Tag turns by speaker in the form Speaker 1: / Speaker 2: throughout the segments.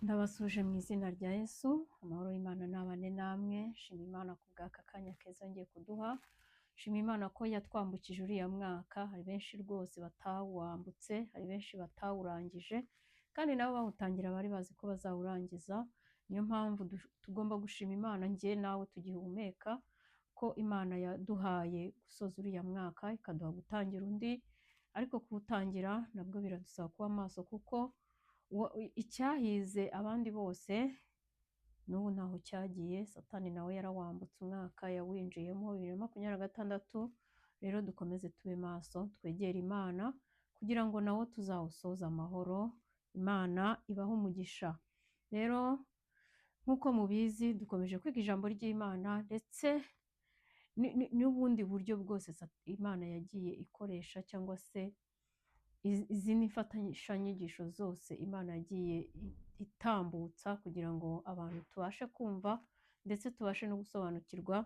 Speaker 1: Ndabasuje mu izina rya Yesu, amahoro y'Imana nabane namwe. Shima Imana ku bw'aka kanya keza ngiye kuduha. Shima Imana ko yatwambukije uriya mwaka. Hari benshi rwose batawambutse, hari benshi batawurangije, kandi nabo bawutangira bari bazi ko bazawurangiza. Niyo mpamvu tugomba gushima Imana, njye nawe tugihumeka, ko Imana yaduhaye gusoza uriya mwaka ikaduha gutangira undi. Ariko kuwutangira nabwo biradusaba kuba maso, kuko icyahize abandi bose n'ubu ntaho cyagiye. Satani nawe yarawambutse, umwaka yawinjiyemo 2026. Rero dukomeze tube maso, twegere Imana kugira ngo nawo tuzawusoze amahoro. Imana ibaho umugisha. Rero nk'uko mubizi, dukomeje kwiga ijambo ry'Imana, ndetse n'ubundi buryo bwose Imana yagiye ikoresha, cyangwa se izindi mfatanyigisho zose Imana yagiye itambutsa kugira ngo abantu tubashe kumva ndetse tubashe no gusobanukirwa.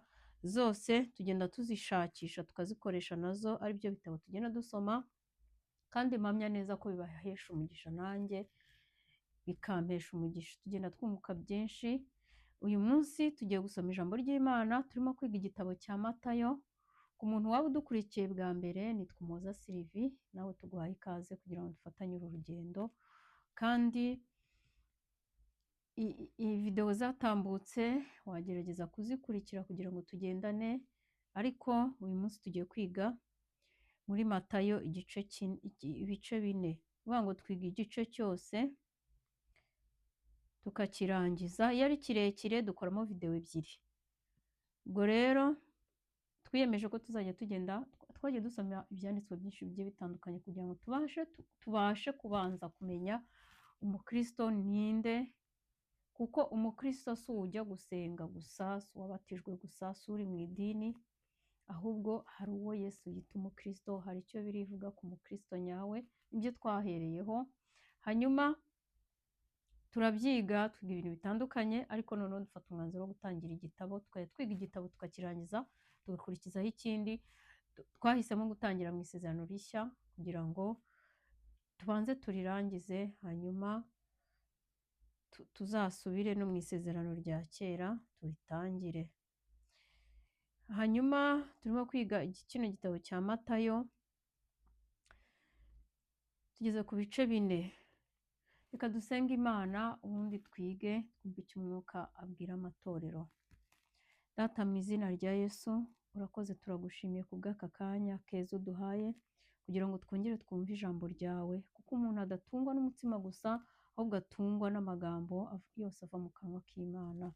Speaker 1: Zose tugenda tuzishakisha tukazikoresha, nazo ari byo bitabo tugenda dusoma, kandi mpamya neza ko bibahesha umugisha, nanjye bikampesha umugisha. Tugenda twunguka byinshi. Uyu munsi tugiye gusoma ijambo ry'Imana, turimo kwiga igitabo cya Matayo. Ku muntu waba udukurikiye bwa mbere, nitwa Umuhoza Sylvie, nawe tuguhaye ikaze kugira ngo dufatanye uru rugendo. Kandi iyi video zatambutse wagerageza kuzikurikira kugira ngo tugendane, ariko uyu munsi tugiye kwiga muri Matayo ibice 4. Uvuga ngo twiga igice cyose tukakirangiza. Iyo ari kirekire dukoramo video 2. Ubwo rero twiyemeje ko tuzajya twagiye dusoma ibyanditswe byinshi bigiye bitandukanye kugira ngo tubashe kubanza kumenya umukristo ninde, kuko umukristo si ujya gusenga gusa, si uwabatijwe gusa, si uri mu idini, ahubwo hari uwo Yesu yita umukristo. Hari icyo birivuga ku mukristo nyawe, nibyo twahereyeho. Hanyuma turabyiga, twiga ibintu bitandukanye, ariko noneho dufata umwanzuro wo gutangira igitabo. Twari twiga igitabo tukakirangiza, tugakurikizaho ikindi. Twahisemo gutangira mu isezerano rishya kugira ngo tubanze turirangize, hanyuma tuzasubire no mu isezerano rya kera turitangire. Hanyuma turimo kwiga kino gitabo cya Matayo, tugeze ku bice 4. Reka dusenge Imana ubundi twige, twumve icyo umwuka abwira amatorero. Data, mu izina rya Yesu, urakoze, turagushimiye ku bw'aka kanya keza uduhaye kugira ngo twongere twumve ijambo ryawe, kuko umuntu adatungwa n'umutsima gusa, ahubwo atungwa n'amagambo yose ava mu kanwa k'Imana.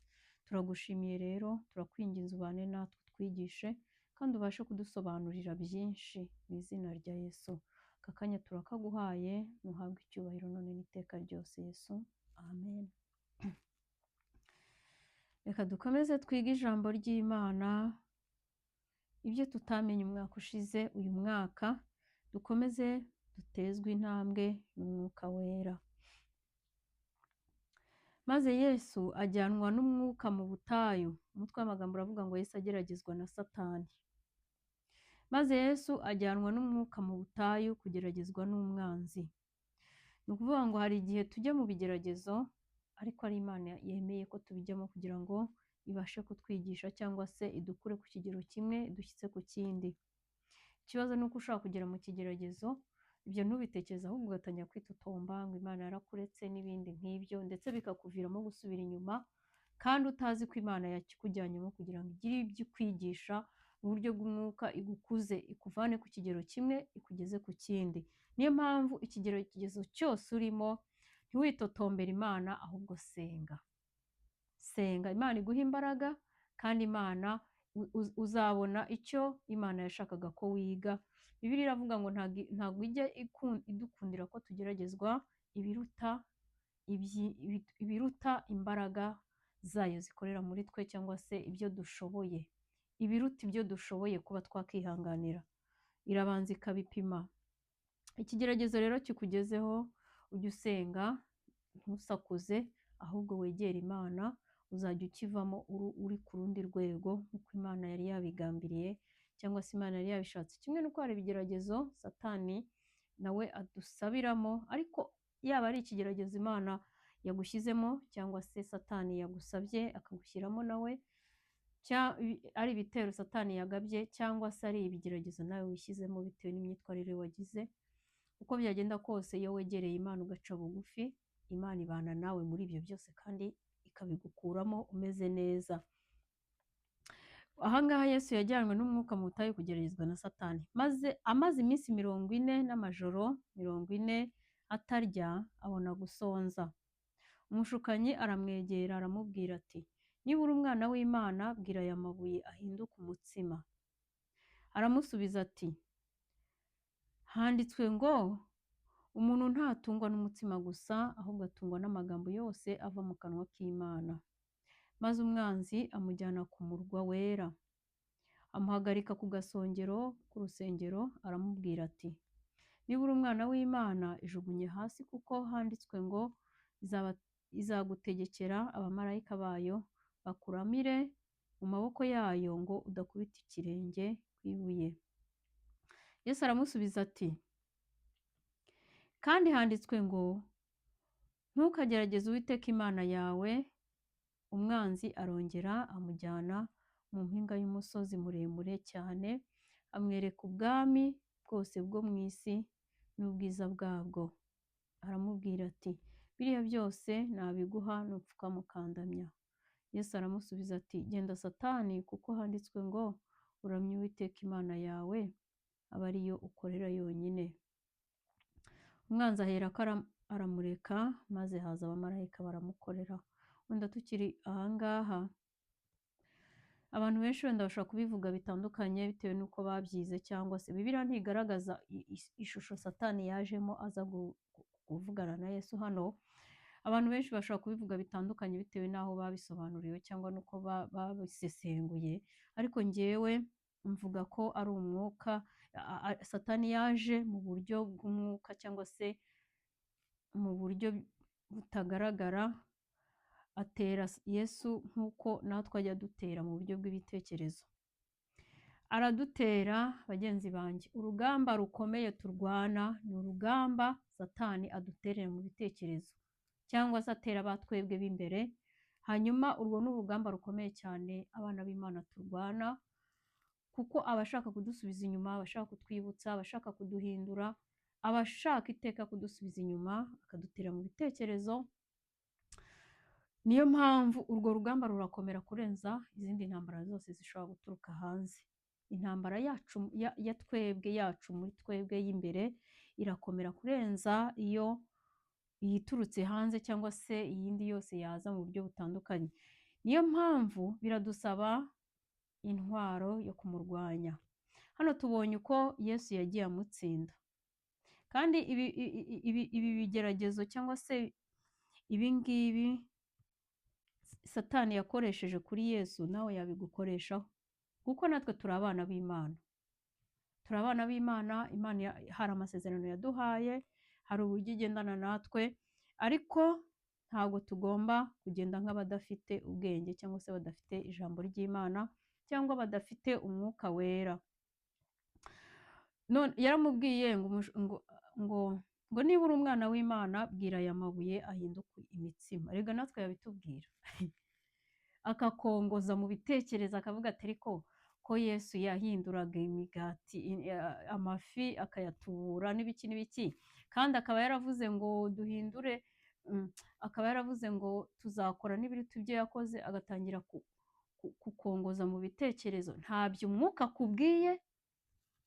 Speaker 1: Turagushimiye rero, turakwinginze ubane natwe, twigishe kandi ubashe kudusobanurira byinshi mu izina rya Yesu. Aka kanya turakaguhaye, nuhabwe icyubahiro none n'iteka ryose Yesu, amen. Reka dukomeze twige ijambo ry'Imana. Ibyo tutamenye umwaka ushize, uyu mwaka dukomeze dutezwe intambwe n'umwuka wera. Maze Yesu ajyanwa n'umwuka mu butayu. Umutwe w'amagambo uravuga ngo Yesu ageragezwa na Satani. Maze Yesu ajyanwa n'umwuka mu butayu kugeragezwa n'umwanzi. Ni ukuvuga ngo hari igihe tujya mu bigeragezo, ariko ari Imana yemeye ko tubijyamo kugira ngo ibashe kutwigisha, cyangwa se idukure ku kigero kimwe idushyitse ku kindi. Ikibazo ni uko ushobora kugera mu kigeragezo, ibyo ntubitekereza, ahubwo ugatangira kwitotomba ngo Imana yarakuretse n'ibindi nk'ibyo, ndetse bikakuviramo gusubira inyuma, kandi utazi ko Imana yakikujyanyemo kugira ngo igire ibyo ikwigisha mu buryo bw'umwuka, igukuze, ikuvane ku kigero kimwe ikugeze ku kindi. Niyo mpamvu ikigeragezo cyose urimo, ntiwitotombere Imana, ahubwo senga. Senga, Imana iguha imbaraga, kandi Imana uzabona icyo Imana yashakaga ko wiga. Bibiliya iravuga ngo ntabwo ijya idukundira ko tugeragezwa ibiruta imbaraga zayo zikorera muri twe, cyangwa se ibyo dushoboye, ibiruta ibyo dushoboye kuba twakihanganira. Irabanza ikabipima. Ikigeragezo rero kikugezeho, ujye usenga, ntusakuze, ahubwo wegere Imana, uzajya ukivamo uri ku rundi rwego nk'uko Imana yari yabigambiriye, cyangwa se Imana yari yabishatse. Kimwe n'uko hari ibigeragezo Satani nawe adusabiramo, ariko yaba ari ikigeragezo Imana yagushyizemo, cyangwa se satani yagusabye akagushyiramo nawe, ari ibitero satani yagabye, cyangwa se ari ibigeragezo nawe wishyizemo bitewe n'imyitwarire wagize. Uko byagenda kose, iyo wegereye Imana ugaca bugufi, Imana ibana nawe muri ibyo byose kandi ikabigukuramo umeze neza. Ahangaha Yesu yajyanywe n'umwuka mu butayu kugeragezwa na satani, amaze iminsi 40 n'amajoro 40 atarya, abona gusonza. Umushukanyi aramwegera aramubwira ati, niba uri umwana w'Imana, bwira aya mabuye ahinduke umutsima. Aramusubiza ati, handitswe ngo umuntu ntatungwa n'umutsima gusa, ahubwo atungwa n'amagambo yose ava mu kanwa k'Imana. Maze umwanzi amujyana ku murwa wera, amuhagarika ku gasongero k'urusengero, aramubwira ati, niba uri umwana w'Imana, ijugunye hasi, kuko handitswe ngo izagutegekera abamarayika bayo bakuramire mu maboko yayo, ngo udakubita ikirenge ku ibuye. Yesu aramusubiza ati, kandi handitswe ngo ntukagerageze Uwiteka Imana yawe. Umwanzi arongera amujyana mu mpinga y'umusozi muremure cyane, amwereka ubwami bwose bwo mu isi n'ubwiza bwabwo. Aramubwira ati, biriya byose nabiguha nupfuka mukandamya. Yesu aramusubiza ati, genda Satani, kuko handitswe ngo uramye Uwiteka Imana yawe, aba ariyo ukorera yonyine. Umwanzi aherako aramureka, maze haza abamarayika baramukorera. Wenda tukiri ahangaha, abantu benshi wenda bashobora kubivuga bitandukanye bitewe n'uko babyize, cyangwa se Bibiliya ntigaragaza ishusho Satani yajemo aza kuvugana na Yesu hano. Abantu benshi bashobora kubivuga bitandukanye bitewe n'aho babisobanuriwe cyangwa n'uko babisesenguye, ariko njyewe mvuga ko ari umwuka. Satani yaje mu buryo bw'umwuka, cyangwa se mu buryo butagaragara, atera Yesu nk'uko natwe ajya dutera mu buryo bw'ibitekerezo. Aradutera bagenzi banjye, urugamba rukomeye turwana ni urugamba Satani aduterera mu bitekerezo, cyangwa se atera abatwebwe b'imbere. Hanyuma urwo ni urugamba rukomeye cyane abana b'Imana turwana, kuko abashaka kudusubiza inyuma, abashaka kutwibutsa, abashaka kuduhindura, abashaka iteka kudusubiza inyuma, akadutera mu bitekerezo. Niyo mpamvu urwo rugamba rurakomera kurenza izindi ntambara zose zishobora guturuka hanze. Intambara yacu yacu muri twebwe y'imbere irakomera kurenza iyo iturutse hanze, cyangwa se iyindi yose yaza mu buryo butandukanye. Niyo mpamvu biradusaba intwaro yo kumurwanya. Hano tubonye uko Yesu yagiye amutsinda, kandi ibi bigeragezo, cyangwa se ibi ngibi Satani yakoresheje kuri Yesu, nawe yabigukoreshaho, kuko natwe turi abana b'Imana. Turi abana b'Imana. Imana hari amasezerano yaduhaye, hari uburyo igendana natwe, ariko ntabwo tugomba kugenda nk'abadafite ubwenge, cyangwa se badafite ijambo ry'Imana, cyangwa badafite umwuka wera. None yaramubwiye ngo niba uri umwana w'Imana, bwira aya mabuye ahinduke imitsima. Rega natwe yabitubwira akakongoza mu bitekerezo, akavuga ati, ariko ko Yesu yahinduraga imigati, amafi akayatubura n'ibiki n'ibiki, kandi akaba yaravuze ngo duhindure, akaba yaravuze ngo tuzakora n'ibiruta ibyo yakoze, agatangira kukongoza mu bitekerezo. Ntabyo umwuka akubwiye,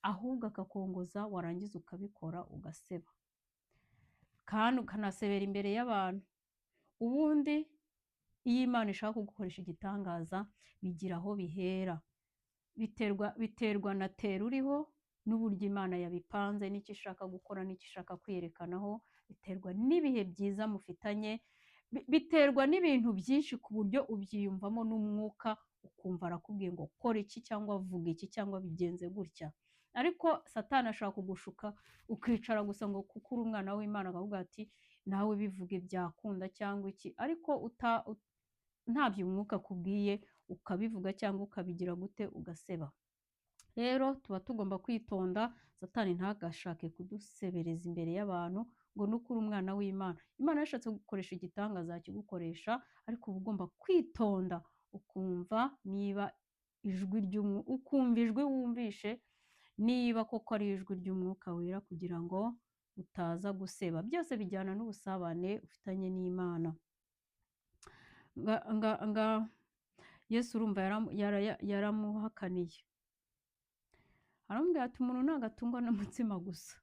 Speaker 1: ahubwo akakongoza, warangiza ukabikora ugaseba, kandi ukanasebera imbere y'abantu. Ubundi iyo Imana ishaka kugukoresha igitangaza, bigira aho bihera. Biterwa na tera uriho, n'uburyo Imana yabipanze, n'icyo ishaka gukora, n'icyo ishaka kwiyerekanaho. Biterwa n'ibihe byiza mufitanye, biterwa n'ibintu byinshi, ku buryo ubyiyumvamo n'umwuka, ukumva arakubwiye ngo kora iki, cyangwa vuga iki, cyangwa bigenze gutya. Ariko Satani ashaka kugushuka, ukicara gusa ngo kuko uri umwana w'Imana, akavuga ati nawe bivuge byakunda cyangwa iki, ariko ntabyo umwuka akubwiye, ukabivuga cyangwa ukabigira gute, ugaseba. Rero tuba tugomba kwitonda, Satani ntagashake kudusebereza imbere y'abantu, ngo ni ukuri umwana w'Imana. Imana yashatse gukoresha igitangaza yakigukoresha, ariko uba ugomba kwitonda ukumva niba ukumva ijwi wumvishe niba koko ari ijwi ry'Umwuka Wera, kugira ngo utaza guseba. Byose bijyana n'ubusabane ufitanye n'Imana. Yesu urumva yaramuhakaniye, aramubwira ati umuntu ntabwo atungwa n'umutsima gusa,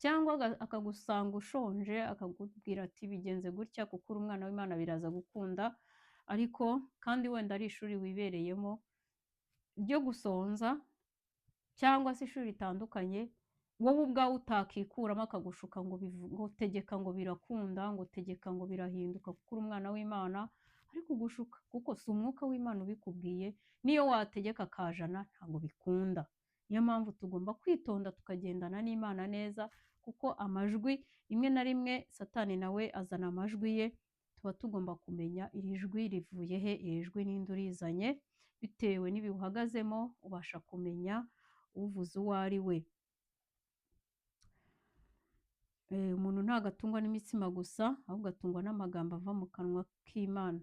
Speaker 1: cyangwa akagusanga ushonje akakubwira ati bigenze gutya kuko uri umwana w'Imana biraza gukunda, ariko kandi wenda ari ishuri wibereyemo ryo gusonza cyangwa se ishuri ritandukanye, wowe ubwawe utakikuramo akagushuka ngo tegeka ngo birakunda, ngo tegeka ngo birahinduka kuko uri umwana w'Imana, ariko kugushuka kuko si umwuka w'Imana ubikubwiye, niyo wategeka akajana ntabwo bikunda. Niyo mpamvu tugomba kwitonda tukagendana n'Imana neza, kuko amajwi rimwe na rimwe Satani nawe azana amajwi ye, tuba tugomba kumenya iri jwi rivuye he, iri jwi ninde urizanye, bitewe n'ibiwuhagazemo ubasha kumenya uvuze uwo ari we. Umuntu ntabwo atungwa n'imitsima gusa, ahubwo atungwa n'amagambo ava mu kanwa k'Imana.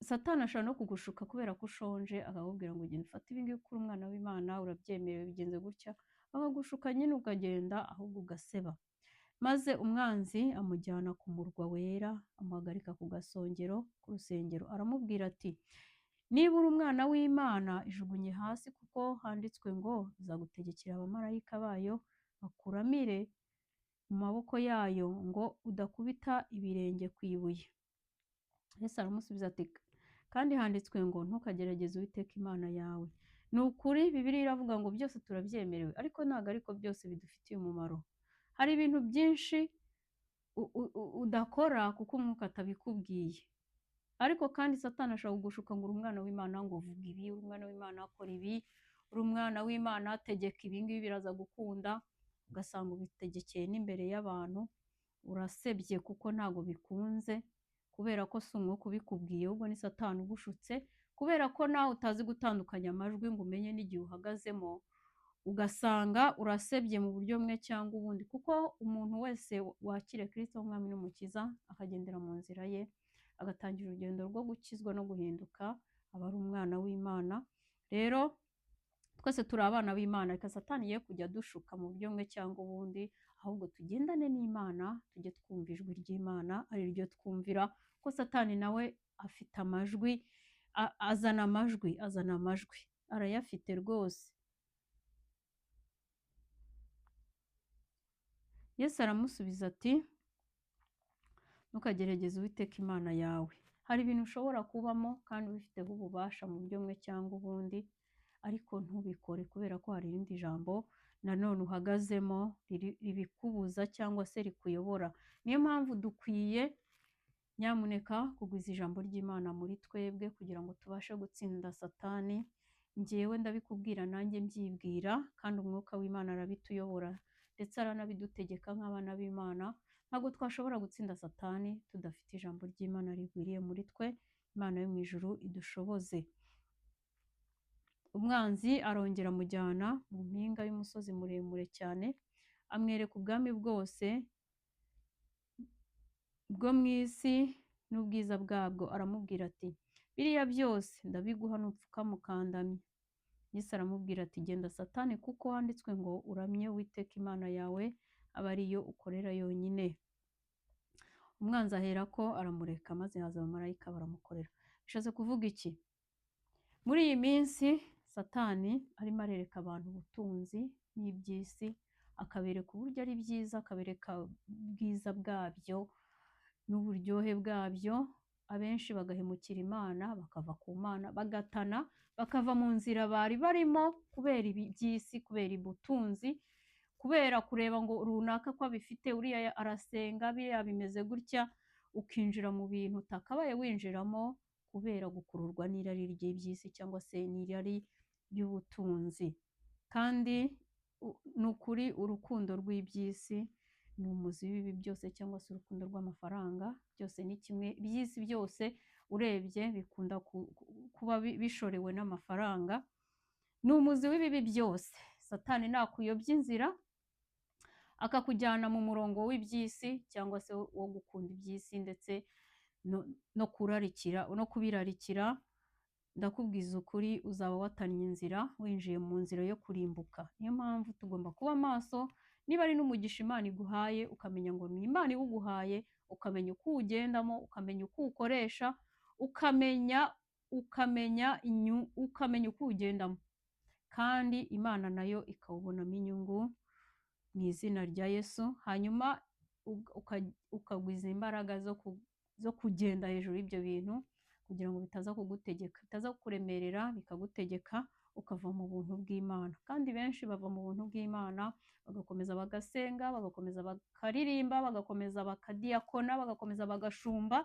Speaker 1: Satani ashobora no kugushuka kubera ko ushonje, akakubwira ngo ugende ufate ibi ngibi kuko uri umwana w'Imana, urabyemerewe bigenze gutya, akagushuka nyine ukagenda ahubwo ugaseba. Maze umwanzi amujyana ku murwa wera, amuhagarika ku gasongero k'urusengero, aramubwira ati niba uri umwana w'Imana ijugunye hasi, kuko handitswe ngo izagutegekera abamarayika bayo bakuramire mu maboko yayo ngo udakubita ibirenge ku ibuye. Yesu aramusubiza ati kandi handitswe ngo ntukagerageze Uwiteka Imana yawe. Ni ukuri Bibiliya iravuga ngo byose turabyemerewe, ariko ntabwo ariko byose bidufitiye umumaro. Hari ibintu byinshi udakora kuko umwuka atabikubwiye, ariko kandi Satani ashobora kugushuka ngo uri umwana w'Imana, ngo vuga ibi, uri umwana w'Imana akora ibi, uri umwana w'Imana tegeka ibi ngibi biraza gukunda, ugasanga ubitegekeye n'imbere y'abantu, urasebye kuko ntabwo bikunze, kubera ko si umwuka ubikubwiye, ahubwo ni Satani ugushutse, kubera ko nawe utazi gutandukanya amajwi ngo umenye n'igihe uhagazemo, ugasanga urasebye mu buryo bumwe cyangwa ubundi. Kuko umuntu wese wakira Kristo nk'umwami n'umukiza akagendera mu nzira ye, agatangira urugendo rwo gukizwa no guhinduka, aba ari umwana w'Imana. Rero twese turi abana b'Imana, reka Satani ye kujya dushuka mu buryo bumwe cyangwa ubundi, ahubwo tugendane n'Imana, tujye twumva ijwi ry'Imana ari ryo twumvira, ko Satani nawe afite amajwi, azana amajwi arayafite rwose. Yesu aramusubiza ati ntukagerageze Uwiteka Imana yawe. Hari ibintu ushobora kubamo kandi ubifiteho ububasha mu buryo bumwe cyangwa ubundi, ariko ntubikore kubera ko hari irindi jambo nanone uhagazemo ribikubuza cyangwa se rikuyobora. Niyo mpamvu dukwiye nyamuneka kugwiza ijambo ry'Imana muri twebwe kugira ngo tubashe gutsinda Satani. Njyewe ndabikubwira nanjye mbyibwira, kandi umwuka w'Imana arabituyobora ndetse aranabidutegeka nk'abana b'Imana. Ntabwo twashobora gutsinda Satani tudafite ijambo ry'Imana rigwiriye muri twe. Imana yo mu ijuru idushoboze. Umwanzi arongera amujyana mu mpinga y'umusozi muremure cyane, amwereka ubwami bwose bwo mu isi n'ubwiza bwabwo, aramubwira ati biriya byose ndabiguha nupfukama ukandamya. Yesu aramubwira ati genda Satani, kuko handitswe ngo uramye Uwiteka Imana yawe, aba ariyo ukorera yonyine. Umwanzi aherako aramureka, maze haza abamarayika baramukorera. Bishatse kuvuga iki? Muri iyi minsi Satani arimo arereka abantu ubutunzi n'iby'isi, akabereka uburyo ari byiza, akabereka ubwiza bwabyo n'uburyohe bwabyo. Abenshi bagahemukira Imana, bakava ku Mana, bagatana, bakava mu nzira bari barimo kubera iby'isi, kubera ubutunzi, kubera kureba ngo runaka ko abifite, uriya arasenga, biriya bimeze gutya, ukinjira mu bintu utakabaye winjiramo kubera gukururwa n'irari ry'iby'isi cyangwa se n'irari ry'ubutunzi. Kandi ni ukuri urukundo rw'iby'isi ni umuzi w'ibi byose, cyangwa se urukundo rw'amafaranga, byose ni kimwe. Iby'isi byose urebye bikunda kuba bishorewe n'amafaranga, ni umuzi w'ibibi byose. Satani nakuyobya inzira akakujyana mu murongo w'iby'isi cyangwa se wo gukunda iby'isi ndetse no kubirarikira, ndakubwiza ukuri uzaba watannye inzira, winjiye mu nzira yo kurimbuka. Niyo mpamvu tugomba kuba maso, niba ari n'umugisha Imana iguhaye ukamenya ngo ni Imana iwuguhaye, ukamenya uko uwugendamo, ukamenya uko uwukoresha, ukamenya uko uwugendamo, kandi Imana nayo ikawubonamo inyungu mu izina rya Yesu. Hanyuma ukagwiza imbaraga zo kugenda hejuru y'ibyo bintu, kugira ngo bitaza kugutegeka, bitaza kukuremerera bikagutegeka, ukava mu buntu bw'Imana. Kandi benshi bava mu buntu bw'Imana bagakomeza bagasenga, bagakomeza bakaririmba, bagakomeza bakadiyakona, bagakomeza bagashumba,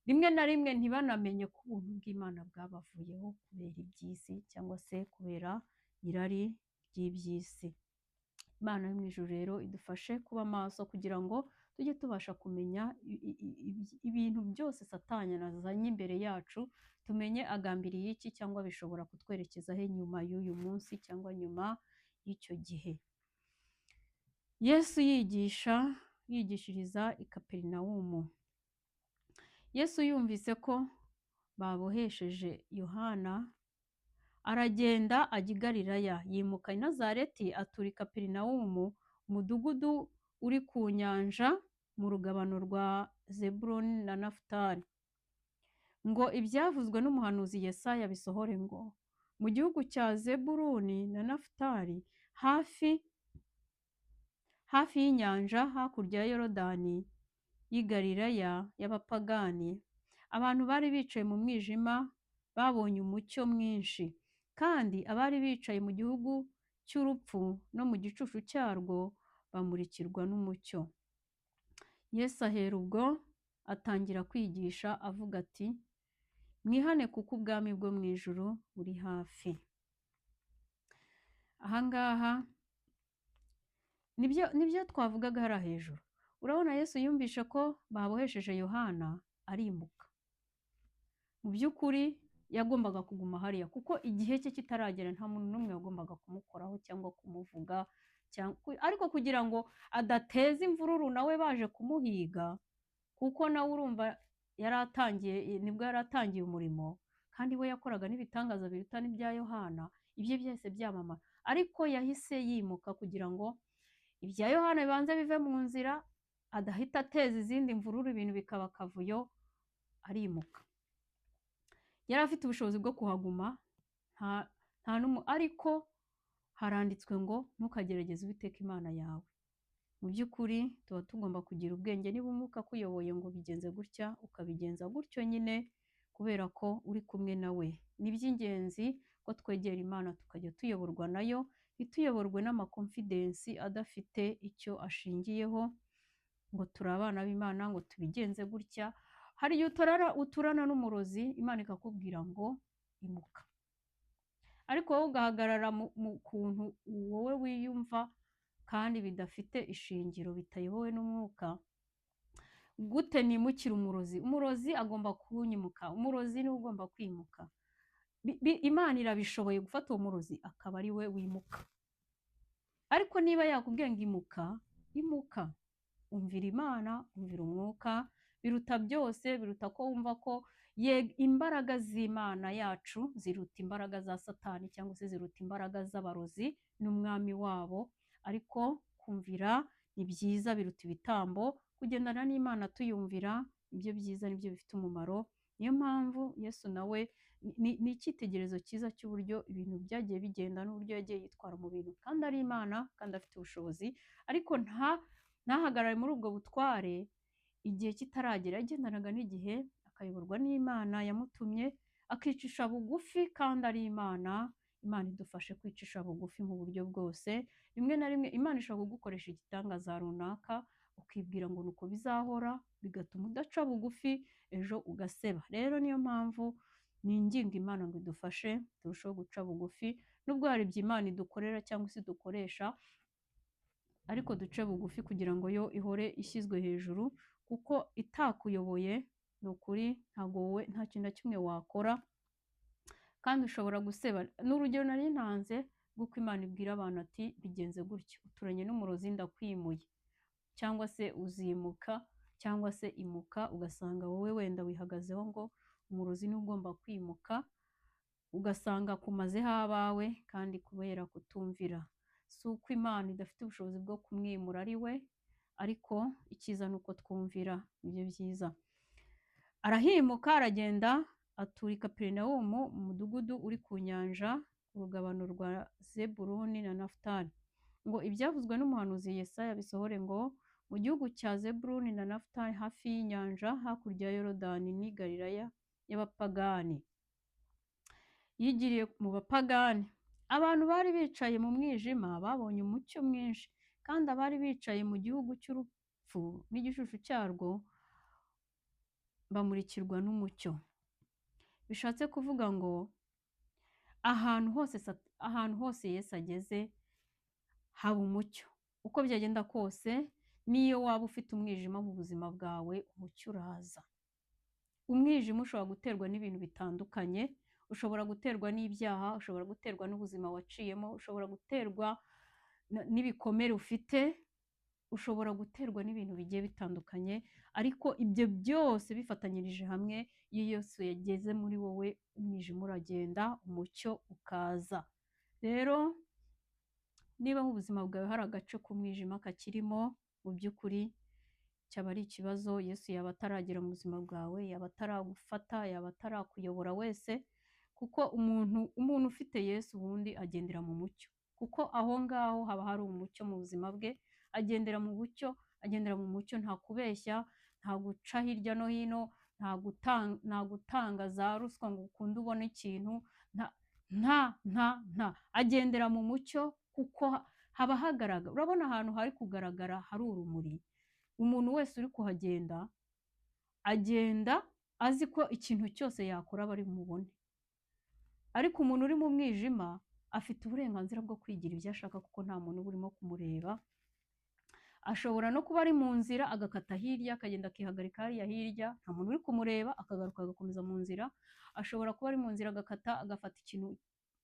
Speaker 1: rimwe na rimwe ntibanamenye ko ubuntu bw'Imana bwabavuyeho kubera iby'isi cyangwa se kubera irari ry'iby'isi. Imana yo mu ijuru rero idufashe kuba maso kugira ngo tujye tubasha kumenya ibintu byose Satani azanye imbere yacu, tumenye agambiriye iki cyangwa bishobora kutwerekeza he nyuma y'uyu munsi cyangwa nyuma y'icyo gihe. Yesu yigishiriza i Kaperinawumu. Yesu yumvise ko babohesheje Yohana, aragenda ajya i Galilaya, yimuka i Nazareti atura i Kaperinawumu, umudugudu uri ku nyanja mu rugabano rwa Zebuloni na Nafutali, ngo ibyavuzwe n'umuhanuzi Yesaya bisohore ngo, mu gihugu cya Zebuluni na Nafutali, hafi y'inyanja, hakurya ya Yorodani y'i Galilaya y'abapagani, abantu bari bicaye mu mwijima babonye umucyo mwinshi, kandi abari bicaye mu gihugu cy'urupfu no mu gicucu cyarwo bamurikirwa n'umucyo. Yesu ahera ubwo atangira kwigisha avuga ati, mwihane kuko ubwami bwo mu ijuru buri hafi. Ahangaha nibyo twavugaga hariya hejuru. Urabona Yesu yumvishe ko babohesheje Yohana arimuka. Mu by'ukuri yagombaga kuguma hariya kuko igihe cye kitaragera, nta muntu n'umwe yagombaga kumukoraho cyangwa kumuvuga, ariko kugira ngo adateza imvururu nawe baje kumuhiga, kuko nawe urumva nibwo yari atangiye umurimo, kandi we yakoraga n'ibitangaza biruta n'ibya Yohana, ibyo byose byamamara, ariko yahise yimuka kugira ngo ibya Yohana bibanze bive mu nzira, adahita ateza izindi mvururu, ibintu bikaba akavuyo, arimuka. Yari afite ubushobozi bwo kuhaguma, ariko haranditswe ngo ntukagerageze Uwiteka Imana yawe. Mu by'ukuri tuba tugomba kugira ubwenge, niba umwuka akuyoboye ngo bigenze gutya, ukabigenza gutyo nyine, kubera ko uri kumwe nawe. Ni iby'ingenzi ko twegera Imana tukajya tuyoborwa nayo, ntituyoborwe n'amakonfidensi adafite icyo ashingiyeho, ngo turi abana b'Imana, ngo tubigenze gutya. Hari igihe uturana n'umurozi, Imana ikakubwira ngo imuka, ariko wowe ugahagarara mu kuntu wowe wiyumva kandi bidafite ishingiro, bitayobowe n'umwuka. Gute nimukira umurozi? Umurozi agomba kunyimuka, umurozi niwe ugomba kwimuka. Imana irabishoboye gufata uwo murozi akaba ari we wimuka, ariko niba yakubwiye ngo imuka, umvira Imana, umvira umwuka, biruta byose, biruta ko wumva ko imbaraga z'Imana yacu ziruta imbaraga za Satani, cyangwa se ziruta imbaraga z'abarozi n'umwami wabo. Ariko kumvira ni byiza, biruta ibitambo. Kugendana n'Imana tuyumvira ibyo byiza, nibyo bifite umumaro. Niyo mpamvu Yesu nawe ni icyitegererezo cyiza cy'uburyo ibintu byagiye bigenda n'uburyo yagiye yitwara mu bintu, kandi ari Imana, kandi afite ubushobozi, ariko ntahagarare muri ubwo butware igihe kitaragera. Yagendanaga n'igihe, akayoborwa n'Imana yamutumye, akicisha bugufi, kandi ari Imana. Imana idufashe kwicisha bugufi mu buryo bwose. Rimwe na rimwe Imana ishobora kugukoresha igitangaza runaka, ukibwira ngo nuko bizahora, bigatuma udaca bugufi, ejo ugaseba. Rero niyo mpamvu ninginga Imana ngo idufashe turusheho guca bugufi, nubwo hari ibyo Imana idukorera cyangwa se dukoresha, ariko duce bugufi kugira ngo yo ihore ishyizwe hejuru, kuko itakuyoboye ni ukuri ntabwo wowe nta kintu na kimwe wakora, kandi ushobora guseba. N'urugero nari ntanze bw'uko Imana ibwira abantu ati bigenze gutyo, uturanye n'umurozi ndakwimuye, cyangwa se uzimuka, cyangwa se imuka, ugasanga wowe wenda wihagazeho ngo umurozi niwe ugomba kwimuka, ugasanga akumazeho abawe kandi kubera kutumvira. Si uko Imana idafite ubushobozi bwo kumwimura ari we, ariko icyiza ni uko twumvira, nibyo byiza. Arahimuka aragenda atura i Kaperinawumu, mu mudugudu uri ku nyanja, urugabano rwa Zebuluni na Nafutali, ngo ibyavuzwe n'umuhanuzi Yesaya bisohore ngo mu gihugu cya Zebuluni na Nafutali hafi y'inyanja hakurya ya Yorodani ni Galilaya y'abapagani. Yigiriye mu bapagani. Abantu bari bicaye mu mwijima babonye umucyo mwinshi, kandi abari bicaye mu gihugu cy'urupfu n'igicucu cyarwo bamurikirwa n'umucyo. Bishatse kuvuga ngo ahantu hose Yesu ageze haba umucyo. Uko byagenda kose, niyo waba ufite umwijima mu buzima bwawe, umucyo uraza. Umwijima ushobora guterwa n'ibintu bitandukanye, ushobora guterwa n'ibyaha, ushobora guterwa n'ubuzima waciyemo, ushobora guterwa n'ibikomere ufite, ushobora guterwa n'ibintu bigiye bitandukanye, ariko ibyo byose bifatanyirije hamwe, iyo Yesu yageze muri wowe, umwijima uragenda, umucyo ukaza. Rero niba mu buzima bwawe hari agace k'umwijima kakirimo, mu by'ukuri cyaba ari ikibazo. Yesu yaba ataragera mu buzima bwawe, yaba ataragufata, yaba atarakuyobora wese, kuko umuntu ufite Yesu ubundi agendera mu mucyo, kuko aho ngaho haba hari umucyo mu buzima bwe. Agendera mu mucyo, nta kubeshya, nta guca hirya no hino, nta gutanga za ruswa ngo ukunde ubone ikintu, agendera mu mucyo, kuko haba hagaragara. Urabona ahantu hari kugaragara hari urumuri, umuntu wese uri kuhagenda agenda azi ko ikintu cyose yakora bari bumubone, ariko umuntu uri mu mwijima afite uburenganzira bwo kwigira ibyo ashaka, kuko nta muntu uba urimo kumureba. Ashobora no kuba ari mu nzira agakata hirya, akagenda akihagarika hariya hirya, nta muntu uri kumureba, akagaruka agakomeza mu nzira. Ashobora kuba ari mu nzira agafata ikintu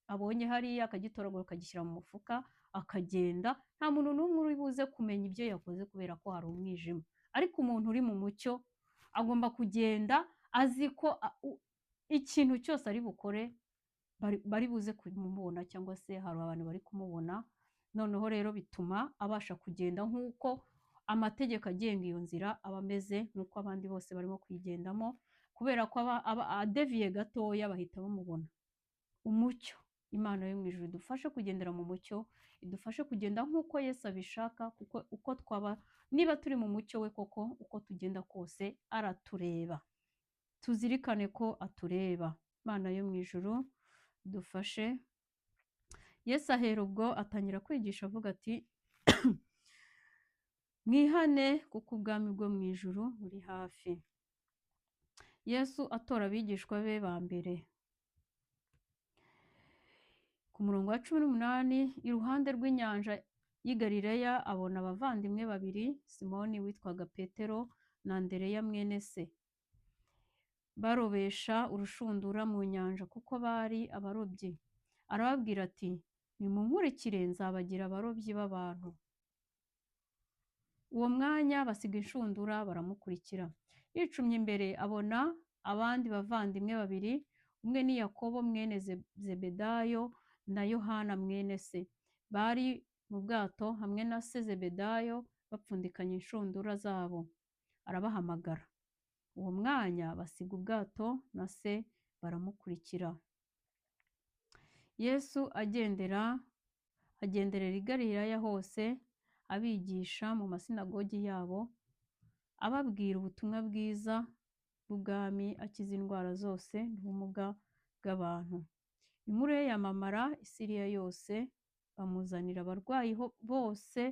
Speaker 1: abonye hariya, akagitoragura akagishyira mu mufuka akagenda, nta muntu n'umwe uri buze kumenya ibyo yakoze kubera ko hari umwijima. Ariko umuntu uri mu mucyo agomba kugenda azi ko ikintu cyose ari bukore bari buze kumubona, cyangwa se hari abantu bari kumubona. Noneho rero bituma abasha kugenda nk'uko amategeko agenga iyo nzira aba ameze, nk'uko abandi bose barimo kuyigendamo, kubera ko aba adeviye gatoya bahita bamubona. Umucyo, Imana yo mu ijuru idufashe kugendera mu mucyo, idufashe kugenda nk'uko Yesu abishaka, kuko uko twaba, niba turi mu mucyo we koko, uko tugenda kose aratureba. Tuzirikane ko atureba. Imana yo mu ijuru idufashe. Yesu ahera ubwo atangira kwigisha avuga ati mwihane kuko ubwami bwo mu ijuru buri hafi. Yesu atora abigishwa be ba mbere. Ku murongo wa 18, iruhande rw'inyanja y'i Galilaya abona abavandimwe babiri, Simoni witwaga Petero na Andereya mwene se, barobesha urushundura mu nyanja kuko bari abarobyi. Arababwira ati nimunkurikire nzabagira abarobyi b'abantu. Uwo mwanya basiga inshundura baramukurikira. Yicumye imbere abona abandi bavandimwe babiri, umwe ni Yakobo mwene Zebedayo na Yohana mwene se, bari mu bwato hamwe na se Zebedayo bapfundikanya inshundura zabo. Arabahamagara. Uwo mwanya basiga ubwato na se baramukurikira. Yesu agenderera i Galilaya hose, abigisha mu masinagogi yabo, ababwira ubutumwa bwiza bw'ubwami, akiza indwara zose n'ubumuga bw'abantu. Inkuru ye yamamara i Siriya yose, bamuzanira abarwayi bose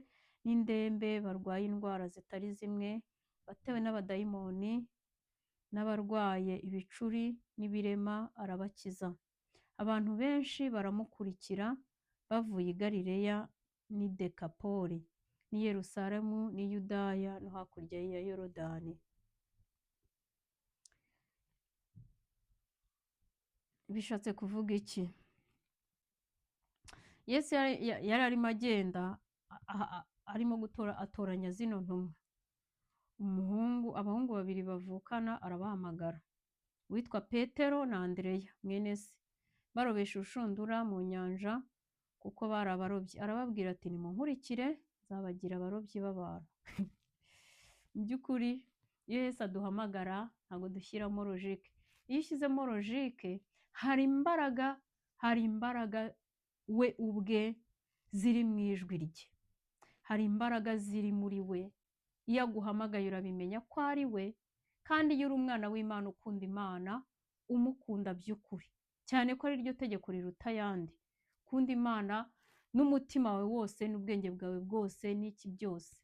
Speaker 1: n'indembe barwaye indwara zitari zimwe, batewe n'abadayimoni n'abarwaye ibicuri n'ibirema arabakiza. Abantu benshi baramukurikira bavuye i Galileya n'i Dekapoli n'i Yerusalemu n'i Yudaya no hakurya ya Yorodani. Bishatse kuvuga iki? Yesu yari arimo agenda arimo atoranya zino ntumwa. Abahungu babiri bavukana arabahamagara, uwitwa Petero na Andereya mwene se, barobesha urushundura mu nyanja kuko bari abarobyi. Arababwira ati nimunkurikire nzabagira abarobyi b'abantu. Mu by'ukuri iyo Yesu aduhamagara ntabwo dushyiramo logike. Iyo ushyizemo logike hari imbaraga we ubwe ziri mu ijwi rye, hari imbaraga ziri muri we. Iyo aguhamagaye urabimenya ko ari we, kandi iyo uri umwana w'Imana ukunda Imana, umukunda by'ukuri cyane ko ari ryo tegeko riruta ayandi, ukunda Imana n'umutima wawe wose n'ubwenge bwawe bwose n'iki byose.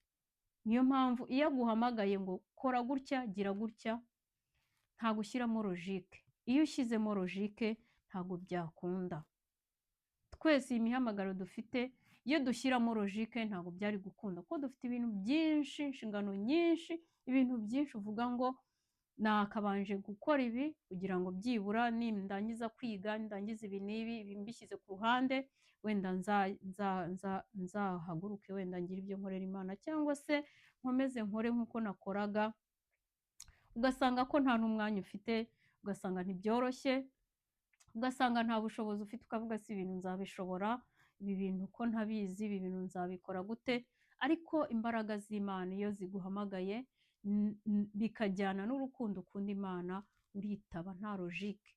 Speaker 1: Niyo mpamvu iyo aguhamagaye ngo kora gutya gira gutya, ntabwo ushyiramo logike. Iyo ushyizemo logike ntabwo byakunda. Twese iyi mihamagaro dufite, iyo dushyiramo logike ntabwo byari gukunda, kuko dufite ibintu byinshi, inshingano nyinshi, ibintu byinshi uvuga ngo nakabanje gukora ibi kugira ngo byibura nindangiza kwiga, ndangiza ibi n'ibi mbishyize ku ruhande, wenda nzahaguruke wenda ngire ibyo nkorera Imana, cyangwa se nkomeze nkore nk'uko nakoraga. Ugasanga ko nta n'umwanya ufite, ugasanga ntibyoroshye, ugasanga nta bushobozi ufite, ukavuga si ibintu nzabishobora, ibi bintu ko ntabizi, ibi bintu nzabikora gute? Ariko imbaraga z'Imana iyo ziguhamagaye bikajyana n'urukundo ukunda Imana, uritaba nta logike,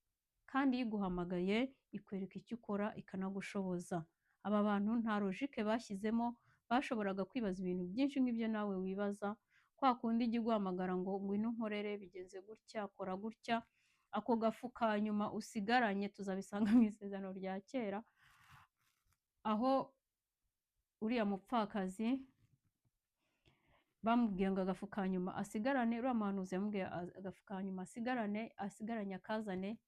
Speaker 1: kandi iyo iguhamagaye ikwereka icyo ukora ikanagushoboza. Aba bantu nta logike bashyizemo, bashoboraga kwibaza ibintu byinshi nk'ibyo nawe wibaza. Kwa kundi ijya iguhamagara ngo ngwino unkorere, bigenze gutya, kora gutya, ako gafu ka nyuma usigaranye tuzabisanga mu isezerano rya kera, aho uriya mupfakazi bamubwiye ngo agafu ka nyuma asigarane, uriya muhanuzi yamubwiye agafu ka nyuma asigaranye akazane,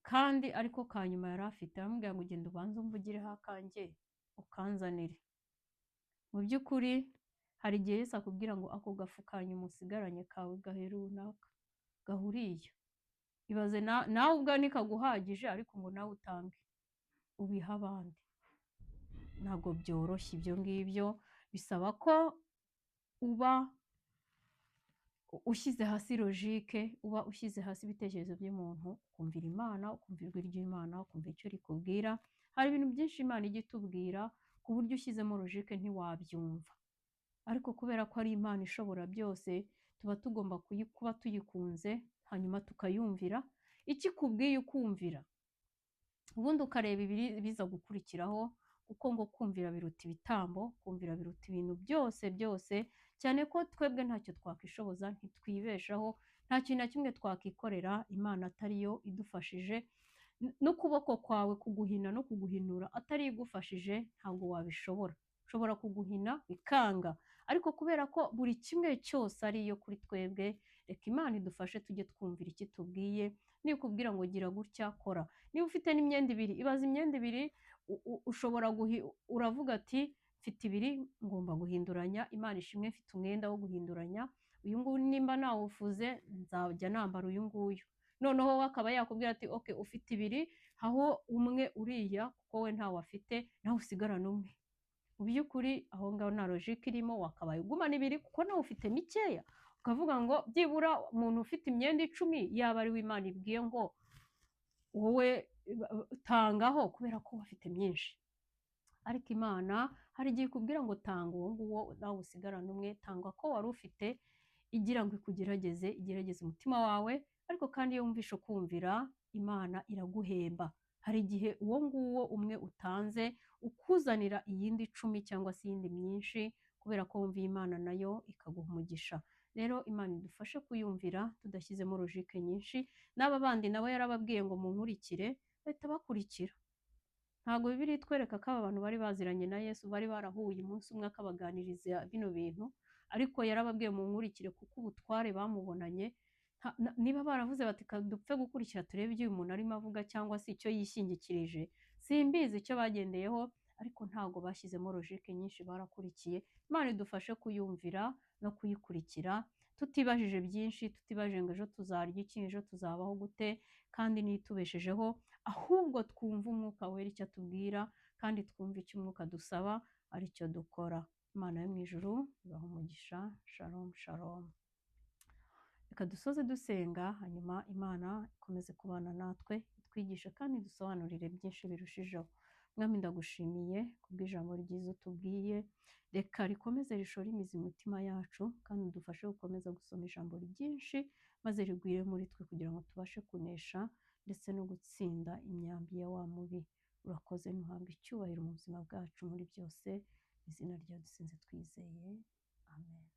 Speaker 1: kandi ariko ka nyuma yari afite. Aramubwira ngo ugenda ubanze umvugireho akanjye ukanzanire. Mu by'ukuri hari igihe Yesu akubwira ngo ako gafu ka nyuma usigaranye kawe gahe runaka gahuriye, ibaze nawe ubwawe nikaguhagije, ariko ngo nawe utange ubiha abandi. Ntabwo byoroshye ibyo ngibyo, bisaba ko uba ushyize hasi logike, uba ushyize hasi ibitekerezo by'umuntu, ukumvira Imana, ukumva ijwi ry'Imana, ukumva icyo rikubwira. Hari ibintu byinshi Imana ijya itubwira ku buryo ushyizemo logike ntiwabyumva, ariko kubera ko ari Imana ishobora byose, tuba tugomba kuba tuyikunze, hanyuma tukayumvira. Icyo ikubwiye ukumvira, ubundi ukareba ibiza gukurikiraho, kuko ngo kumvira biruta ibitambo, kumvira biruta ibintu byose byose, cyane ko twebwe ntacyo twakwishoboza, ntitwibeshaho, nta kintu na kimwe twakikorera Imana atariyo idufashije. N'ukuboko kwawe kuguhina no kuguhinura atari igufashije ntabwo wabishobora. Ushobora kuguhina bikanga, ariko kubera ko buri kimwe cyose ari iyo kuri twebwe, reka Imana idufashe tujye twumvira icyo itubwiye. Nikubwira ngo gira gutya kora. Niba ufite n'imyenda ibiri, ibaza imyenda ibiri, ushobora uravuga ati mfite ibiri ngomba guhinduranya. Imana ishimwe mfite umwenda wo guhinduranya, uyu nguyu nimba nawufuze nzajya nambara uyu nguyu. Noneho we akaba yakubwira ati okay, ufite ibiri, aho umwe uriya kuko we ntawe afite, nawe usigarana umwe. Mu by'ukuri aho ngaho nta logike irimo, wakabaye ugumana ibiri kuko nawe ufite mikeya, ukavuga ngo byibura umuntu ufite imyenda 10 yaba ari we Imana ibwiye ngo wowe tangaho kubera ko bafite myinshi. Ariko Imana hari igihe ikubwira ngo tanga uwo nguwo, nawe usigarana umwe. Tanga ko wari ufite, igira ngo ikugerageze, igerageze umutima wawe, ariko kandi iyo wumvishe kumvira Imana iraguhemba. Hari igihe uwo nguwo umwe utanze ukuzanira iyindi 10 cyangwa se iyindi myinshi, kubera ko wumviye Imana nayo ikaguha umugisha. Rero Imana idufashe kuyumvira tudashyizemo logike nyinshi. N'aba bandi nabo yarababwiye ngo munkurikire, bahita bakurikira. Ntabwo Bibiliya itwereka ko aba bantu bari baziranye na Yesu, bari barahuye umunsi umwe akabaganiriza bino bintu, ariko yarababwiye munkurikire kuko ubutware bamubonanye. Niba baravuze bati dupfe gukurikira turebe ibyo uyu muntu arimo avuga cyangwa se icyo yishingikirije, simbizi icyo bagendeyeho, ariko ntabwo bashyizemo logike nyinshi, barakurikiye. Imana idufashe kuyumvira no kuyikurikira, tutibajije byinshi, tutibajije ngo ejo tuzarya iki, ejo tuzabaho gute, kandi nitubeshejeho, ahubwo twumva umwuka wera icyo atubwira, kandi twumve icyo umwuka dusaba ari cyo dukora. Imana yo mu ijuru ibaha umugisha. Shalom shalom. Reka dusoze dusenga, hanyuma Imana ikomeze kubana natwe, itwigishe kandi dusobanurire byinshi birushijeho. Mwami, ndagushimiye kubw'ijambo ryiza utubwiye, reka rikomeze rishore imizi mu mitima yacu, kandi dufashe gukomeza gusoma ijambo ryinshi, maze rigwire muri twe kugira ngo tubashe kunesha ndetse no gutsinda imyambi ya wa mubi. Urakoze, ntuhabwe icyubahiro mu buzima bwacu muri byose, izina ryawe dusenze twizeye, amen.